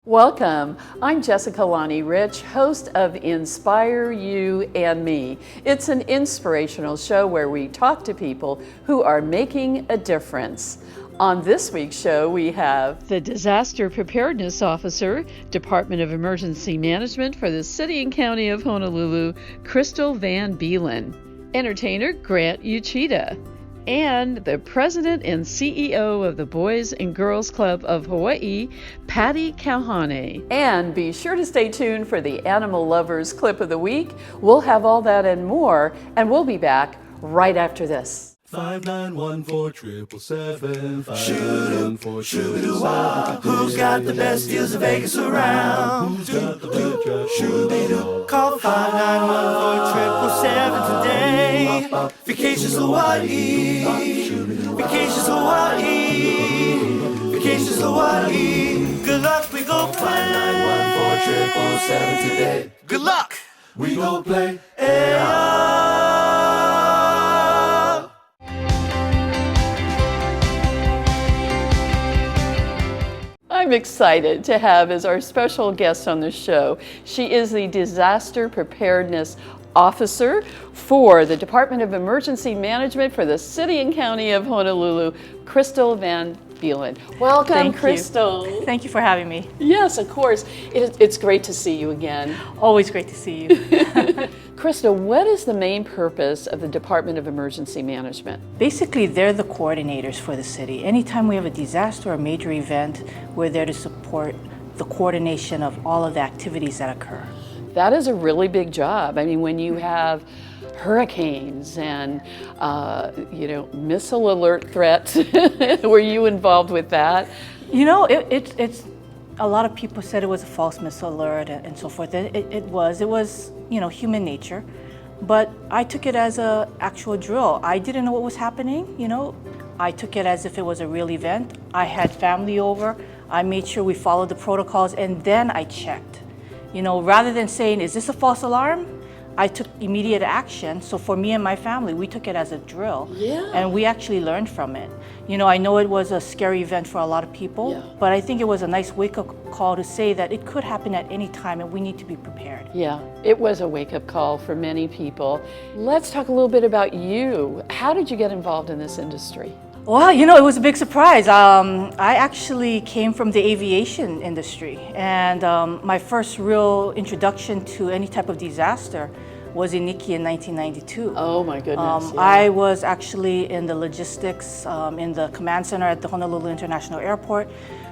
Welcome. I'm Jessica Lani Rich, host of Inspire You and Me. It's an inspirational show where we talk to people who are making a difference. On this week's show, we have the Disaster Preparedness Officer, Department of Emergency Management for the City and County of Honolulu, Crystal Van Beelen, entertainer Grant Uchida, and the President and CEO of the Boys and Girls Club of Hawaii, Paddy Kauhane. And be sure to stay tuned for the Animal Lovers Clip of the Week. We'll have all that and more, and we'll be back right after this. 5914 777. Who's got the best deals in Vegas around? Who's got the good job? Call 5914 today. Vacations Hawaii. Vacations Hawaii. Vacations Hawaii. Good luck, we go play. 5914 today. Good luck, we go play. I'm excited to have as our special guest on the show. She is the Disaster Preparedness Officer for the Department of Emergency Management for the City and County of Honolulu, Crystal Van Beelen. Welcome, Thank Crystal. you. Thank you for having me. Yes, of course. It's great to see you again. Always great to see you. Crystal, what is the main purpose of the Department of Emergency Management? Basically, they're the coordinators for the city. Anytime we have a disaster or a major event, we're there to support the coordination of all of the activities that occur. That is a really big job. I mean, when you have hurricanes and, missile alert threats, were you involved with that? You know, it's a lot of people said it was a false missile alert and so forth. It was, human nature. But I took it as a actual drill. I didn't know what was happening, I took it as if it was a real event. I had family over. I made sure we followed the protocols, and then I checked. Rather than saying, is this a false alarm? I took immediate action. So for me and my family, we took it as a drill. Yeah. And we actually learned from it. I know it was a scary event for a lot of people, Yeah. but I think it was a nice wake-up call to say that it could happen at any time and we need to be prepared. Yeah, it was a wake-up call for many people. Let's talk a little bit about you. How did you get involved in this industry? Well, it was a big surprise. I actually came from the aviation industry, and my first real introduction to any type of disaster was in Nikki in 1992. Oh my goodness. Yeah. I was actually in the logistics in the command center at the Honolulu International Airport.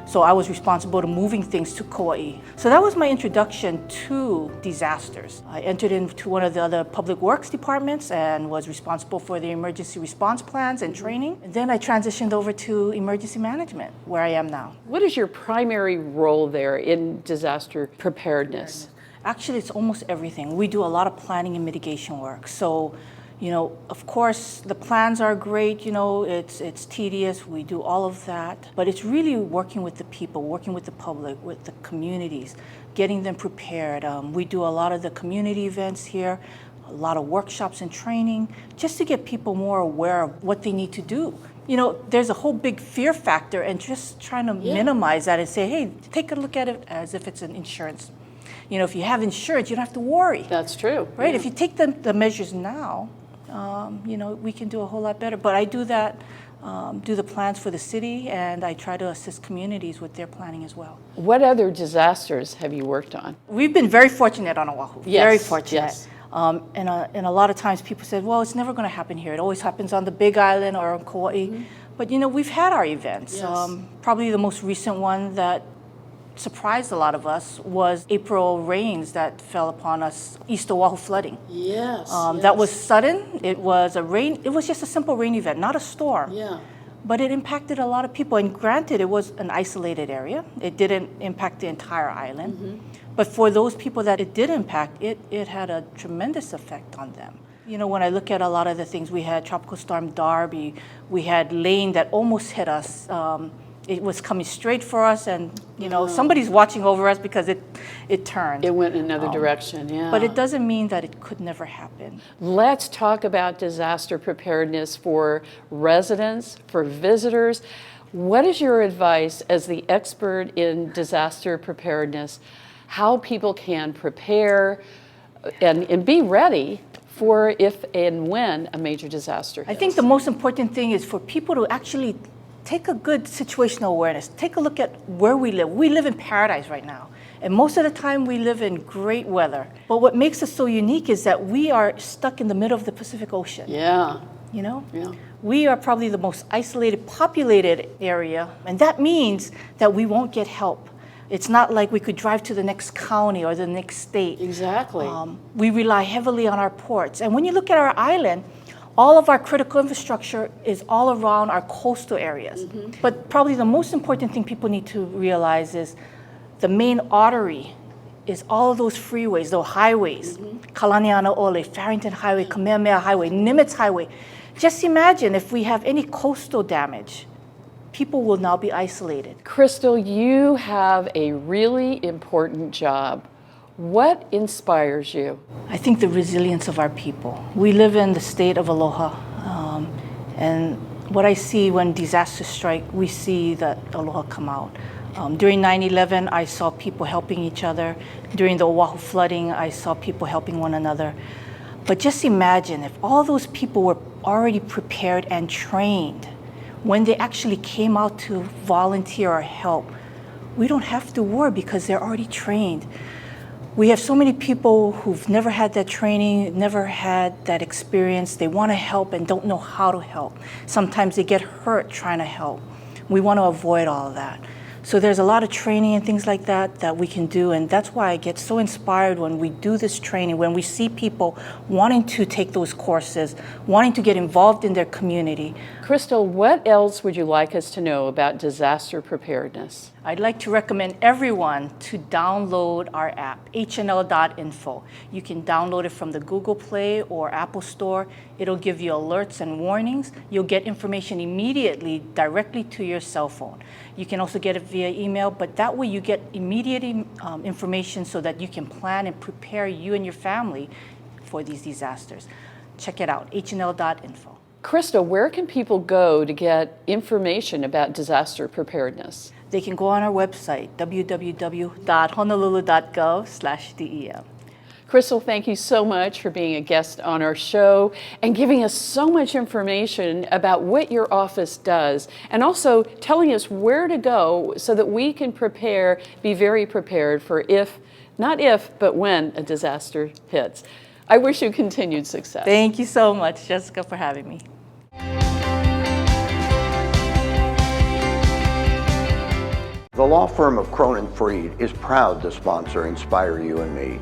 So I was responsible to moving things to Kauai. So that was my introduction to disasters. I entered into one of the other public works departments and was responsible for the emergency response plans and training. And then I transitioned over to emergency management, where I am now. What is your primary role there in disaster preparedness? Actually, it's almost everything. We do a lot of planning and mitigation work. So, of course, the plans are great, it's tedious, we do all of that. But it's really working with the people, working with the public, with the communities, getting them prepared. We do a lot of the community events here, a lot of workshops and training, just to get people more aware of what they need to do. There's a whole big fear factor, and just trying to minimize that and say, hey, take a look at it as if it's an insurance. If you have insurance, you don't have to worry. That's true. Right? Yeah. If you take the measures now, we can do a whole lot better. But I do that, do the plans for the city, and I try to assist communities with their planning as well. What other disasters have you worked on? We've been very fortunate on Oahu. Yes, Very fortunate. yes. And a lot of times people said, well, it's never going to happen here. It always happens on the Big Island or on Kauai. Mm-hmm. But, we've had our events. Yes. Probably the most recent one that surprised a lot of us was April rains that fell upon us, East Oahu flooding. Yes, That was sudden. It was just a simple rain event, not a storm. Yeah. But it impacted a lot of people. And granted, it was an isolated area. It didn't impact the entire island. Mm-hmm. But for those people that it did impact, it had a tremendous effect on them. When I look at a lot of the things, we had Tropical Storm Darby, we had Lane that almost hit us. It was coming straight for us, and somebody's watching over us because it turned. It went in another direction, yeah. But it doesn't mean that it could never happen. Let's talk about disaster preparedness for residents, for visitors. What is your advice as the expert in disaster preparedness, how people can prepare and be ready for if and when a major disaster hits? I think the most important thing is for people to actually take a good situational awareness. Take a look at where we live. We live in paradise right now. And most of the time we live in great weather. But what makes us so unique is that we are stuck in the middle of the Pacific Ocean. Yeah. You know? Yeah. We are probably the most isolated, populated area. And that means that we won't get help. It's not like we could drive to the next county or the next state. Exactly. We rely heavily on our ports. And when you look at our island, all of our critical infrastructure is all around our coastal areas. But probably the most important thing people need to realize is the main artery is all of those freeways, those highways, Kalaniana Ole, Farrington Highway, Kamehameha Highway, Nimitz Highway. Just imagine if we have any coastal damage, people will now be isolated. Crystal, you have a really important job. What inspires you? I think the resilience of our people. We live in the state of aloha, and what I see when disasters strike, we see that aloha come out. During 9/11, I saw people helping each other. During the Oahu flooding, I saw people helping one another. But just imagine if all those people were already prepared and trained when they actually came out to volunteer or help. We don't have to worry because they're already trained. We have so many people who've never had that training, never had that experience. They want to help and don't know how to help. Sometimes they get hurt trying to help. We want to avoid all of that. So there's a lot of training and things like that that we can do, and that's why I get so inspired when we do this training, when we see people wanting to take those courses, wanting to get involved in their community. Crystal, what else would you like us to know about disaster preparedness? I'd like to recommend everyone to download our app, hnl.info. You can download it from the Google Play or Apple Store. It'll give you alerts and warnings. You'll get information immediately directly to your cell phone. You can also get it via email, but that way you get immediate information so that you can plan and prepare you and your family for these disasters. Check it out, hnl.info. Crystal, where can people go to get information about disaster preparedness? They can go on our website, www.honolulu.gov/DEM. Crystal, thank you so much for being a guest on our show and giving us so much information about what your office does, and also telling us where to go so that we can prepare, be very prepared for not if, but when a disaster hits. I wish you continued success. Thank you so much, Jessica, for having me. The law firm of Cronin Freed is proud to sponsor Inspire You and Me,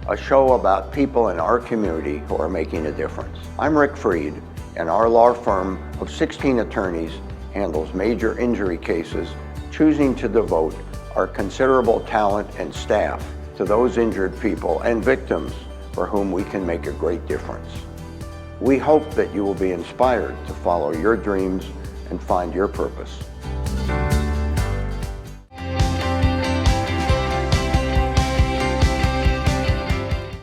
a show about people in our community who are making a difference. I'm Rick Freed, and our law firm of 16 attorneys handles major injury cases, choosing to devote our considerable talent and staff to those injured people and victims for whom we can make a great difference. We hope that you will be inspired to follow your dreams and find your purpose.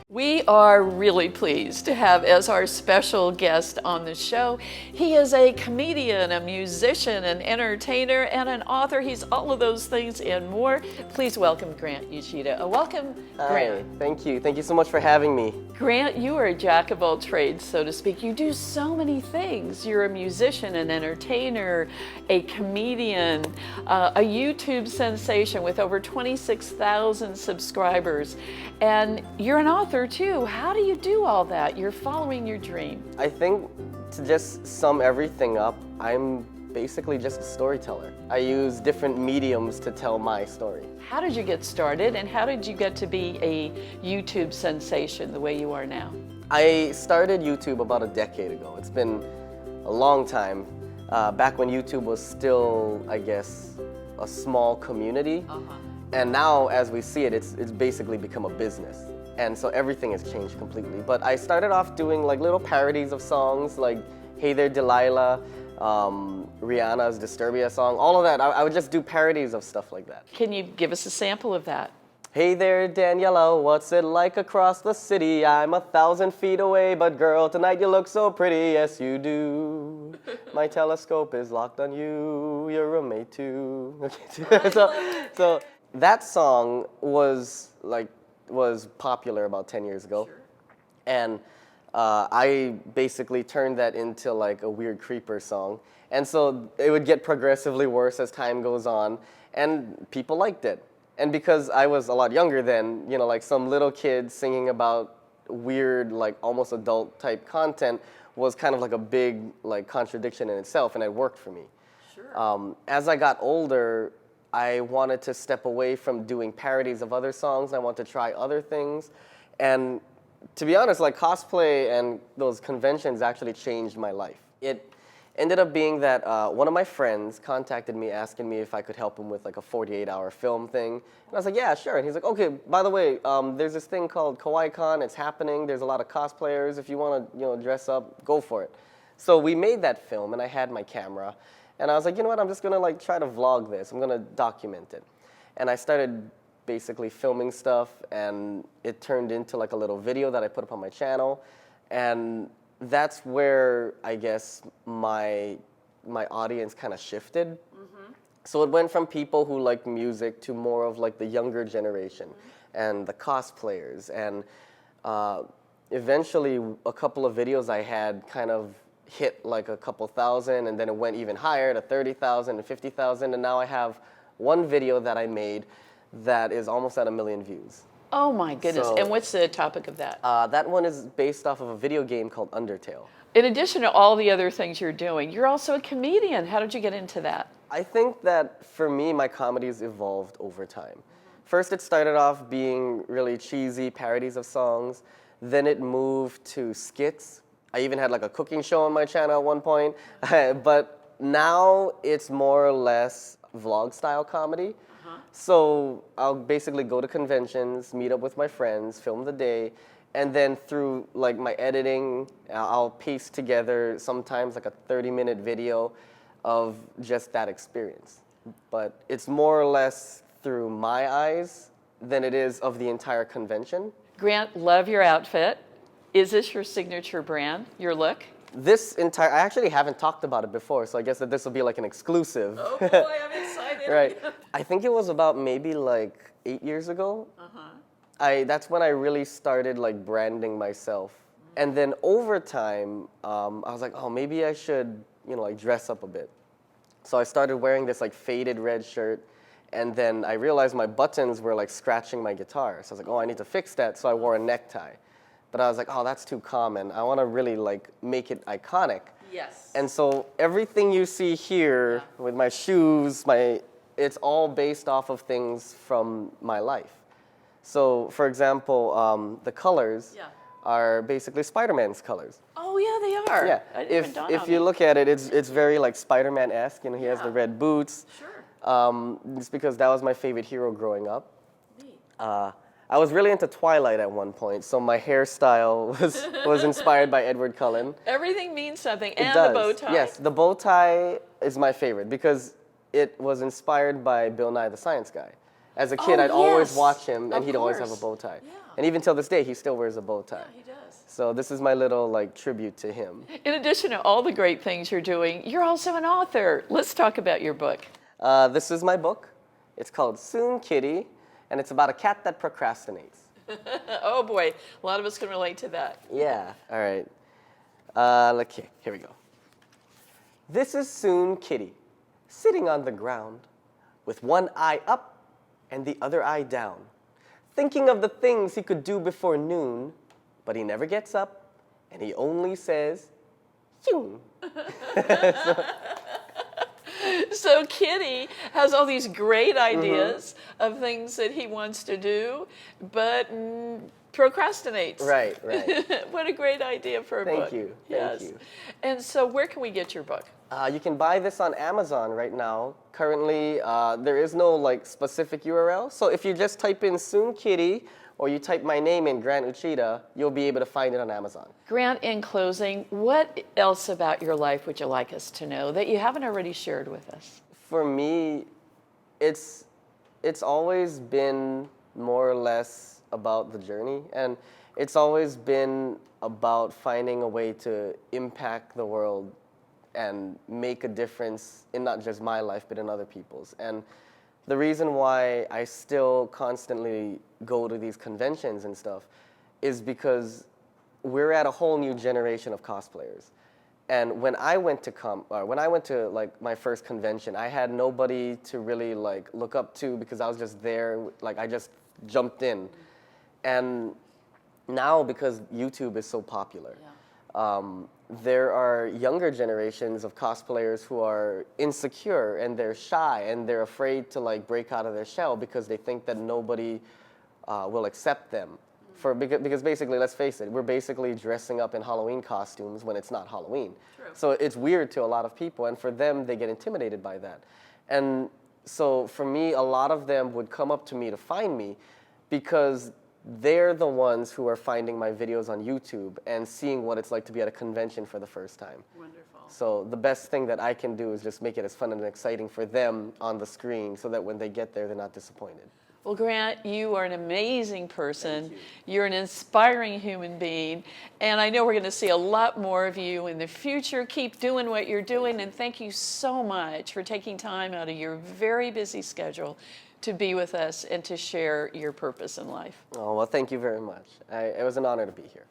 We are really pleased to have as our special guest on the show. He is a comedian, a musician, an entertainer, and an author. He's all of those things and more. Please welcome Grant Uchida. Welcome, Grant. Hi, thank you. Thank you so much for having me. Grant, you are a jack of all trades, so to speak. You do so many things. You're a musician, an entertainer, a comedian, a YouTube sensation with over 26,000 subscribers, and you're an author too. How do you do all that? You're following your dream. I think to just sum everything up, I'm basically just a storyteller. I use different mediums to tell my story. How did you get started, and how did you get to be a YouTube sensation the way you are now? I started YouTube about a decade ago. It's been a long time, back when YouTube was still, I guess, a small community. And now, as we see it, it's basically become a business. And so everything has changed completely. But I started off doing like little parodies of songs like Hey There Delilah, Rihanna's Disturbia song, all of that. I would just do parodies of stuff like that. Can you give us a sample of that? Hey there, Daniela, what's it like across the city? I'm 1,000 feet away, but girl, tonight you look so pretty, yes you do. My telescope is locked on you, your roommate too. Okay. So that song was popular about 10 years ago. Sure. And I basically turned that into like a weird creeper song. And so it would get progressively worse as time goes on, and people liked it. And because I was a lot younger then, you know, like some little kid singing about weird, like almost adult type content was kind of like a big like contradiction in itself, and it worked for me. Sure. As I got older, I wanted to step away from doing parodies of other songs. I wanted to try other things. And to be honest, like cosplay and those conventions actually changed my life. It ended up being that one of my friends contacted me asking me if I could help him with like a 48-hour film thing. And I was like, yeah, sure. And he's like, okay, by the way, there's this thing called Kauhane. It's happening. There's a lot of cosplayers. If you want to, you know, dress up, go for it. So we made that film, and I had my camera. And I was like, you know what? I'm just going to like try to vlog this. I'm going to document it. And I started basically filming stuff, and it turned into like a little video that I put up on my channel. And that's where I guess my audience kind of shifted. Mm-hmm. So it went from people who like music to more of like the younger generation, mm-hmm. and the cosplayers. And eventually a couple of videos I had kind of hit like a couple thousand, and then it went even higher to 30,000 and 50,000. And now I have one video that I made that is almost at 1 million views. Oh my goodness. So, and what's the topic of that? That one is based off of a video game called Undertale. In addition to all the other things you're doing, you're also a comedian. How did you get into that? I think that for me, my comedy's evolved over time. First, it started off being really cheesy parodies of songs. Then it moved to skits. I even had like a cooking show on my channel at one point. But now it's more or less vlog-style comedy. So I'll basically go to conventions, meet up with my friends, film the day, and then through like my editing, I'll piece together sometimes like a 30-minute video of just that experience. But it's more or less through my eyes than it is of the entire convention. Grant, love your outfit. Is this your signature brand, your look? I actually haven't talked about it before, so I guess that this will be like an exclusive. Oh boy, I'm excited. Right. I think it was about maybe like 8 years ago. That's when I really started like branding myself. And then over time, I was like, oh, maybe I should, you know, like dress up a bit. So I started wearing this like faded red shirt, and then I realized my buttons were like scratching my guitar. So I was like, oh, I need to fix that. So I wore a necktie. But I was like, oh, that's too common. I want to really like make it iconic. Yes. And so everything you see here with my shoes, it's all based off of things from my life. So for example, the colors are basically Spider-Man's colors. Oh yeah, they are. Yeah. If you look at it, it's very like Spider-Man-esque. You know, he has the red boots. Sure. It's because that was my favorite hero growing up. Neat. I was really into Twilight at one point, so my hairstyle was inspired by Edward Cullen. Everything means something, It and does. the bow tie. Yes, the bow tie is my favorite because it was inspired by Bill Nye the Science Guy. As a kid, I'd always watch him, and he'd always have a bow tie. Yeah. And even till this day, he still wears a bow tie. Yeah, he does. So this is my little like tribute to him. In addition to all the great things you're doing, you're also an author. Let's talk about your book. This is my book. It's called Soon Kitty, and it's about a cat that procrastinates. Oh boy, a lot of us can relate to that. Yeah, all right. Okay, here we go. This is Soon Kitty, sitting on the ground, with one eye up and the other eye down, thinking of the things he could do before noon, but he never gets up, and he only says, "Yoon." So Kitty has all these great ideas of things that he wants to do, but procrastinates. Right. What a great idea for a book. Thank you. Yes. Thank you. And so where can we get your book? You can buy this on Amazon right now. Currently, there is no like specific URL. So if you just type in Soon Kitty, or you type my name in, Grant Uchida, you'll be able to find it on Amazon. Grant, in closing, what else about your life would you like us to know that you haven't already shared with us? For me, it's always been more or less about the journey. And it's always been about finding a way to impact the world and make a difference in not just my life, but in other people's. And the reason why I still constantly go to these conventions and stuff is because we're at a whole new generation of cosplayers. And when I went to like my first convention, I had nobody to really like look up to because I was just there, like I just jumped in. And now because YouTube is so popular, there are younger generations of cosplayers who are insecure and they're shy and they're afraid to like break out of their shell because they think that nobody will accept them. Because basically, let's face it, we're basically dressing up in Halloween costumes when it's not Halloween. True. So it's weird to a lot of people, and for them, they get intimidated by that. And so for me, a lot of them would come up to me to find me because they're the ones who are finding my videos on YouTube and seeing what it's like to be at a convention for the first time. Wonderful. So the best thing that I can do is just make it as fun and exciting for them on the screen so that when they get there, they're not disappointed. Well, Grant, you are an amazing person. You're an inspiring human being. And I know we're going to see a lot more of you in the future. Keep doing what you're doing. And thank you so much for taking time out of your very busy schedule to be with us and to share your purpose in life. Oh, well, thank you very much. It was an honor to be here.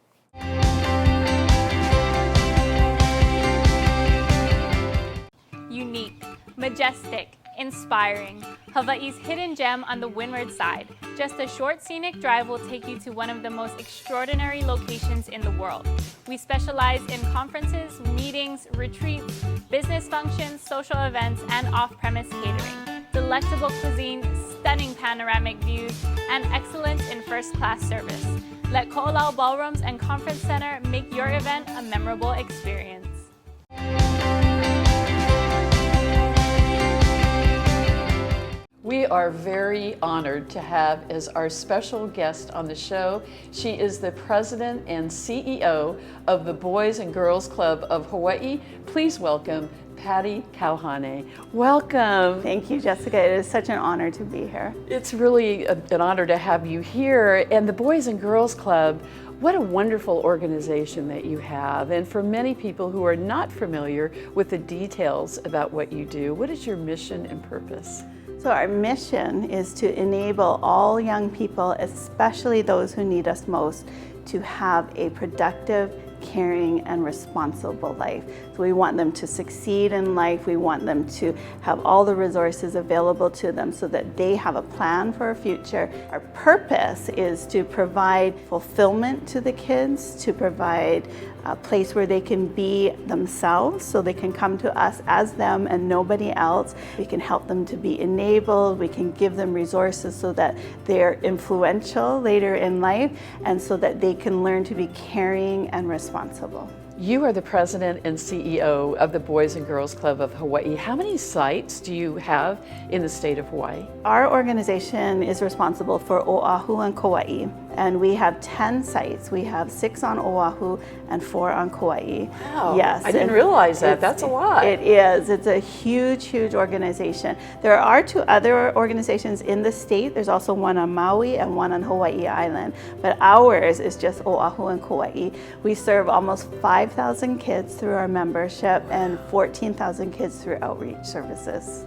Unique, majestic, inspiring. Hawaii's hidden gem on the windward side. Just a short scenic drive will take you to one of the most extraordinary locations in the world. We specialize in conferences, meetings, retreats, business functions, social events, and off-premise catering. Delectable cuisine, stunning panoramic views, and excellence in first-class service. Let Ko'olau Ballrooms and Conference Center make your event a memorable experience. We are very honored to have as our special guest on the show. She is the president and CEO of the Boys and Girls Club of Hawaii. Please welcome Paddy Kauhane. Welcome. Thank you, Jessica. It is such an honor to be here. It's really an honor to have you here. And the Boys and Girls Club, what a wonderful organization that you have. And for many people who are not familiar with the details about what you do, what is your mission and purpose? So our mission is to enable all young people, especially those who need us most, to have a productive, caring, and responsible life. So we want them to succeed in life. We want them to have all the resources available to them so that they have a plan for a future. Our purpose is to provide fulfillment to the kids, to provide a place where they can be themselves so they can come to us as them and nobody else. We can help them to be enabled. We can give them resources so that they're influential later in life and so that they can learn to be caring and responsible. You are the president and CEO of the Boys and Girls Club of Hawaii. How many sites do you have in the state of Hawaii? Our organization is responsible for Oahu and Kauai, and we have 10 sites. We have 6 on Oahu and 4 on Kauai. Wow, yes, I didn't realize that. That's a lot. It is. It's a huge, huge organization. There are 2 other organizations in the state. There's also one on Maui and one on Hawaii Island, but ours is just Oahu and Kauai. We serve almost 5,000 kids through our membership and 14,000 kids through outreach services.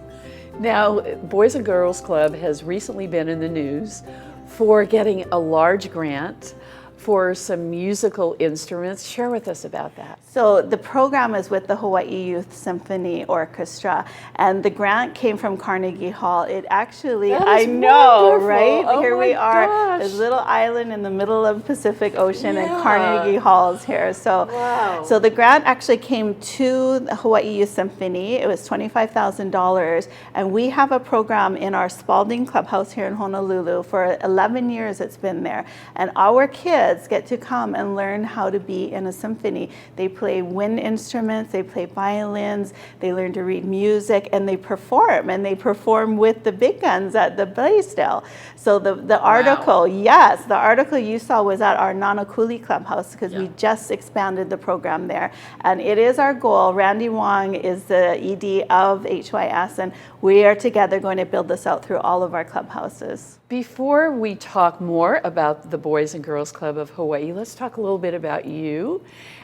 Now, Boys and Girls Club has recently been in the news for getting a large grant for some musical instruments. Share with us about that. So the program is with the Hawaii Youth Symphony Orchestra, and the grant came from Carnegie Hall. It actually, I know, wonderful. right? Oh Here we are, gosh. this little island in the middle of Pacific Ocean, and Carnegie Hall's here. So, so the grant actually came to the Hawaii Youth Symphony. It was $25,000, and we have a program in our Spalding Clubhouse here in Honolulu. For 11 years it's been there, and our kids kids get to come and learn how to be in a symphony. They play wind instruments, they play violins, they learn to read music, and they perform with the big guns at the Blaisdell. So the article, yes, the article you saw was at our Nanakuli Clubhouse, because we just expanded the program there. And it is our goal. Randy Wong is the ED of HYS, and we are together going to build this out through all of our clubhouses. Before we talk more about the Boys and Girls Club of Hawaii, let's talk a little bit about you.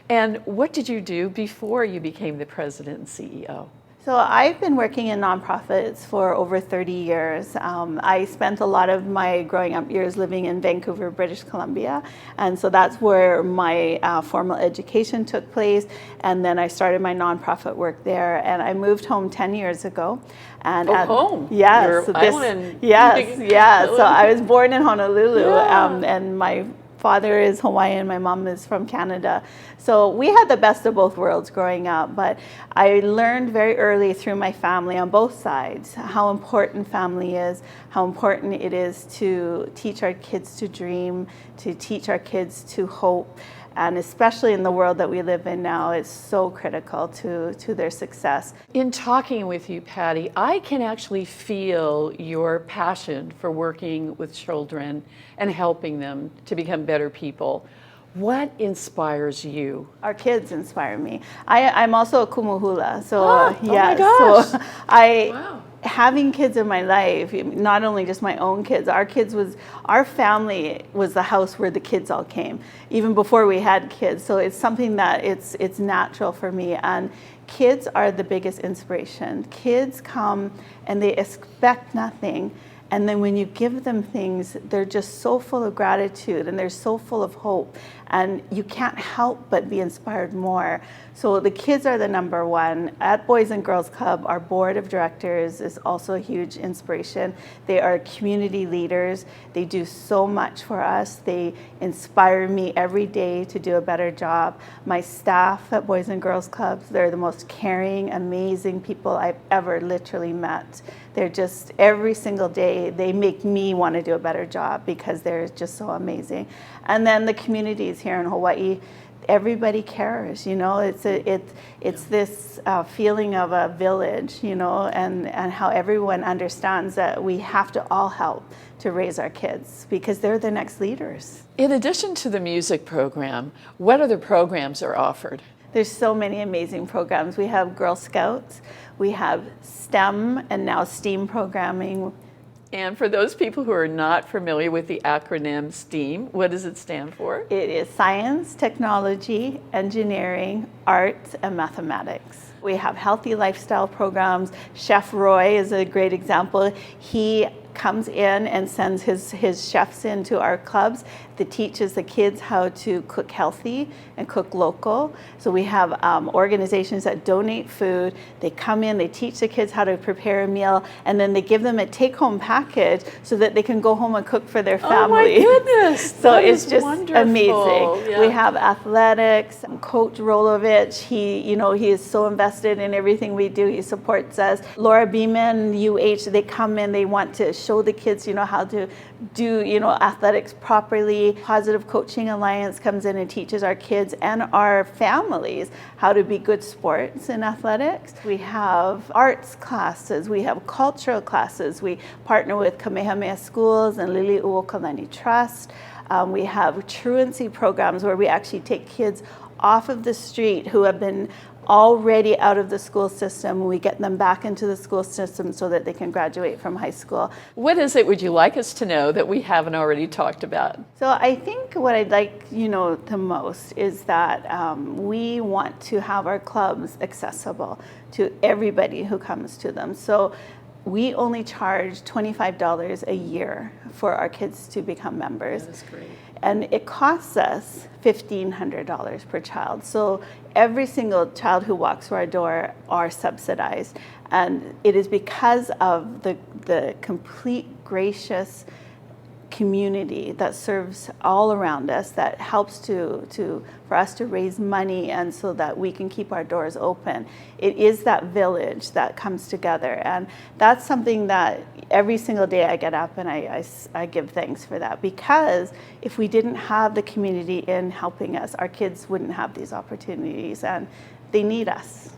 And what did you do before you became the president and CEO? So I've been working in nonprofits for over 30 years. I spent a lot of my growing up years living in Vancouver, British Columbia. And so that's where my formal education took place. And then I started my nonprofit work there. And I moved home 10 years ago. And home? Yes. Your island. Yes. So I was born in Honolulu, and my father is Hawaiian, my mom is from Canada. So we had the best of both worlds growing up, but I learned very early through my family on both sides how important family is, how important it is to teach our kids to dream, to teach our kids to hope. And especially in the world that we live in now, it's so critical to their success. In talking with you, Paddy, I can actually feel your passion for working with children and helping them to become better people. What inspires you? Our kids inspire me. I'm also a kumuhula, so oh my gosh. So having kids in my life, not only just my own kids, our family was the house where the kids all came, even before we had kids. So it's something that it's natural for me. And kids are the biggest inspiration. Kids come and they expect nothing. And then when you give them things, they're just so full of gratitude and they're so full of hope. And you can't help but be inspired more. So the kids are the number one. At Boys and Girls Club, our board of directors is also a huge inspiration. They are community leaders. They do so much for us. They inspire me every day to do a better job. My staff at Boys and Girls Clubs, they're the most caring, amazing people I've ever literally met. They're just, every single day, they make me want to do a better job because they're just so amazing. And then the communities here in Hawaii, everybody cares, you know, it's this feeling of a village, you know, and how everyone understands that we have to all help to raise our kids because they're the next leaders. In addition to the music program, what other programs are offered? There's so many amazing programs. We have Girl Scouts, we have STEM and now STEAM programming. And for those people who are not familiar with the acronym STEAM, what does it stand for? It is science, technology, engineering, arts, and mathematics. We have healthy lifestyle programs. Chef Roy is a great example. He comes in and sends his chefs into our clubs that teaches the kids how to cook healthy and cook local. So we have organizations that donate food. They come in, they teach the kids how to prepare a meal, and then they give them a take-home package so that they can go home and cook for their family. Oh my goodness! So it's just wonderful. Amazing. Yeah. We have athletics. Coach Rolovich, he is so invested in everything we do. He supports us. Laura Beeman, UH, they come in, they want to show the kids, how to do, athletics properly. Positive Coaching Alliance comes in and teaches our kids and our families how to be good sports in athletics. We have arts classes, we have cultural classes. We partner with Kamehameha Schools and Liliuokalani Trust. We have truancy programs where we actually take kids off of the street who have been already out of the school system. We get them back into the school system so that they can graduate from high school. What is it would you like us to know that we haven't already talked about? So I think what I'd like the most is that we want to have our clubs accessible to everybody who comes to them. So we only charge $25 a year for our kids to become members. That is great. And it costs us $1,500 per child. So every single child who walks through our door are subsidized. And it is because of the complete gracious community that serves all around us, that helps for us to raise money and so that we can keep our doors open. It is that village that comes together, and that's something that every single day I get up and I give thanks for that, because if we didn't have the community in helping us, our kids wouldn't have these opportunities, and they need us.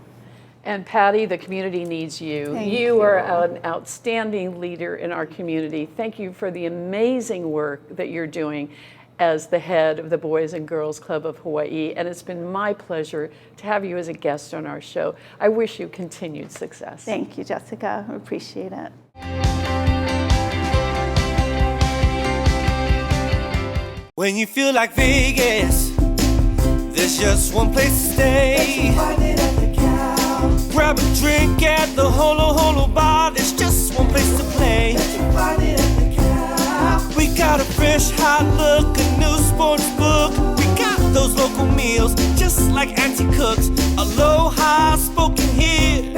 And Paddy, the community needs you. Thank You you. are an outstanding leader in our community. Thank you for the amazing work that you're doing as the head of the Boys and Girls Club of Hawaii. And it's been my pleasure to have you as a guest on our show. I wish you continued success. Thank you, Jessica. I appreciate it. When you feel like Vegas, there's just one place to stay. Grab a drink at the Holo Holo bar. There's just one place to play. We got a fresh, hot look, a new sports book. We got those local meals, just like Auntie cooks. Aloha spoken here.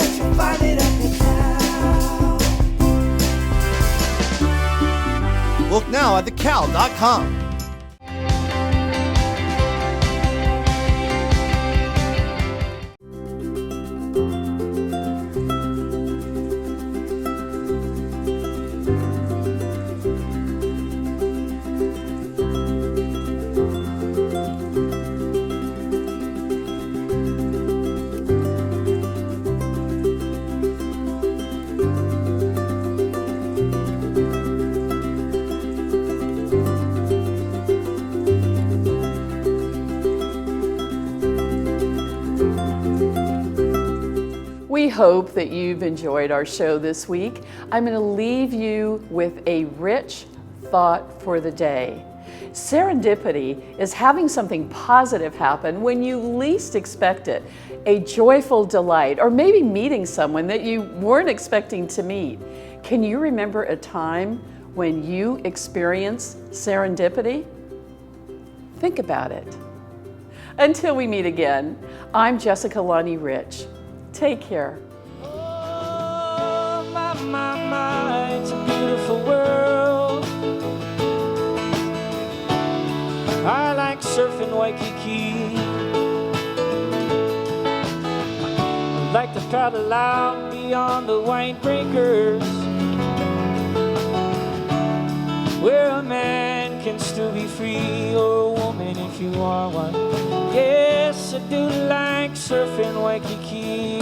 Book now at thecal.com. We hope that you've enjoyed our show this week. I'm going to leave you with a rich thought for the day. Serendipity is having something positive happen when you least expect it. A joyful delight, or maybe meeting someone that you weren't expecting to meet. Can you remember a time when you experienced serendipity? Think about it. Until we meet again, I'm Jessica Lani Rich. Take care. Oh, my, it's a beautiful world. I like surfing Waikiki. I like to paddle out beyond the white breakers, where a man can still be free, or a woman if you are one. Yes, I do like surfing Waikiki.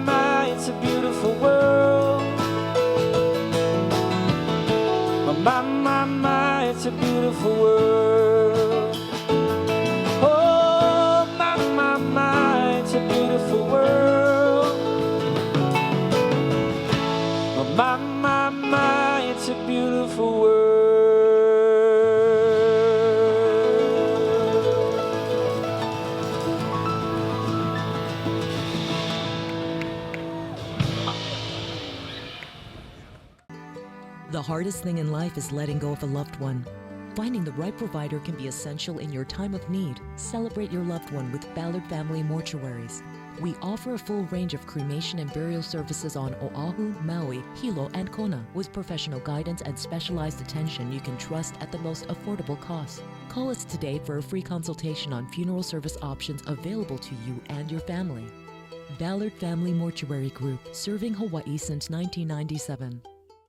My, it's a beautiful world. My, it's a beautiful world. Oh, my, it's a beautiful world. My, it's a beautiful world. The hardest thing in life is letting go of a loved one. Finding the right provider can be essential in your time of need. Celebrate your loved one with Ballard Family Mortuaries. We offer a full range of cremation and burial services on Oahu, Maui, Hilo, and Kona, with professional guidance and specialized attention you can trust at the most affordable cost. Call us today for a free consultation on funeral service options available to you and your family. Ballard Family Mortuary Group, serving Hawaii since 1997.